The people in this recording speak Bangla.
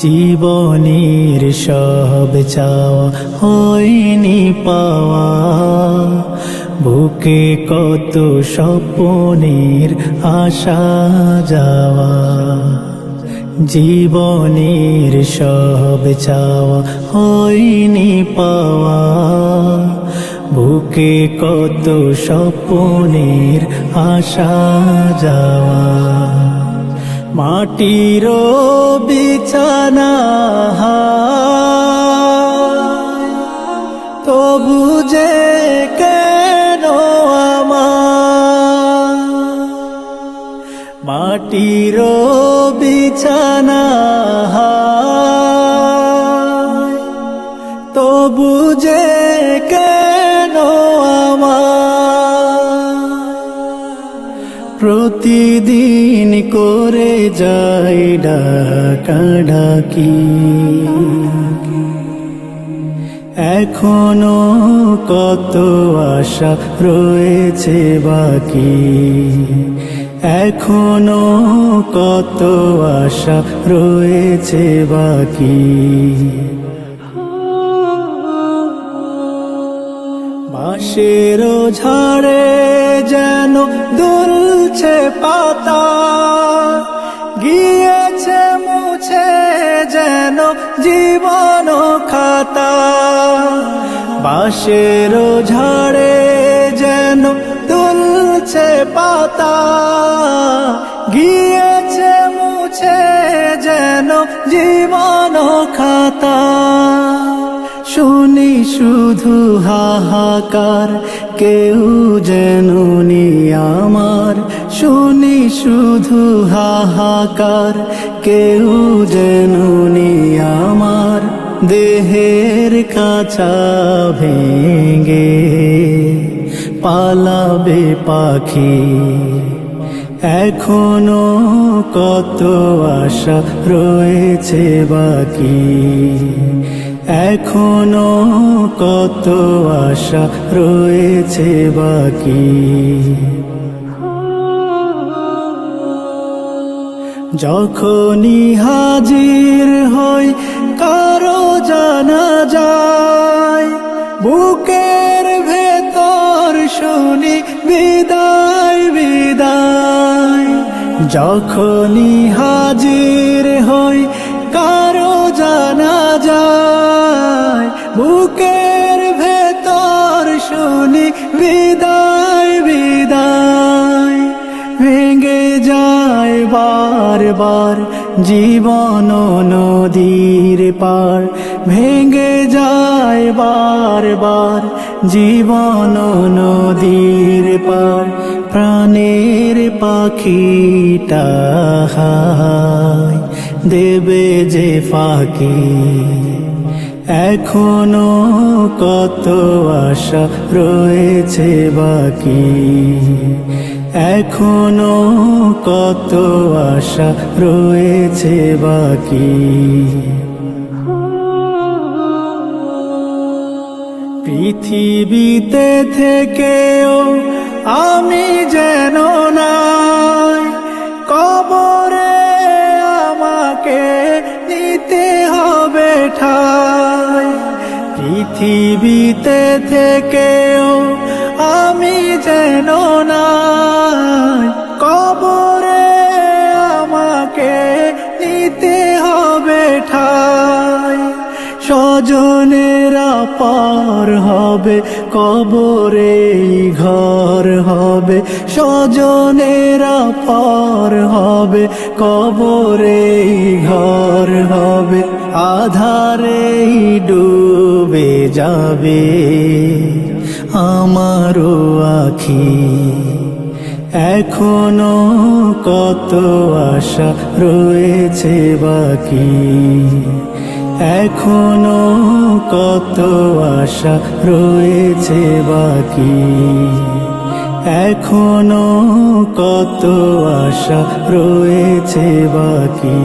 জীবনের সব চাওয়া হয়নি পাওয়া, বুকে কত স্বপ্নের আসা যাওয়া। জীবনের সব চাওয়া হয়নি পাওয়া, বুকে কত স্বপ্নের আসা যাওয়া। মাটির বিছানা তবু যে কেন আমার, মাটির বিছানা তবু যে কেন আমার, প্রতিদিন করে যাই ডাকাডাকি। এখনো কত আশা রয়েছে বাকি, এখনো কত আশা রয়েছে বাকি। বাঁশের ঝাড়ে যেন দুলছে পাতা, গিয়েছে মুছে যেন জীবন খাতা। বাঁশের ঝাড়ে যেন দুলছে পাতা, গিয়েছে মুছে যেন জীবন খাতা। শুনি শুধু হাহাকার, কেউ যেন নি আমার। শুনি শুধু হাহাকার, কেউ যেন নি আমার। দেহের কাঁচা ভেঙে পালাবে পাখি, এখনো কত আশা রয়েছে বাকি, এখনো কত আশা রয়েছে বাকি। যখনই হাজির হই কারো জানা যায়, বুকের ভেতর শুনি বিদায় বিদায়। যখনই হাজির হই কারো জানা যায়, বুকের ভেতর শুনি বিদায় বিদায়। ভেঙে যায় বারবার জীবন নদীর পার, ভেঙে যায় বারবার জীবন নদীর পার। প্রাণের পাখিটা হায় দেবে যে ফাঁকি, এখনো কত আশা রয়েছে বাকি, এখনো কত আশা রয়েছে বাকি। পৃথিবীতে থেকেও আমি যেন নাই, কবরে আমাকে নিতে হবে ঠাই। পৃথিবীতে থেকেও আমি যেন নাই, কবরে আমাকে নিতে হবে ঠাই। স্বজনেরা পর হবে, কবরে ঘর হবে। স্বজনেরা পর হবে, কবরে ঘর হবে। আধারে ডুবে যাবে আমারও আখি, এখনো কত আশা রয়েছে বাকি, এখনো কত আশা রয়েছে বাকি, এখনো কত আশা রয়েছে বাকি।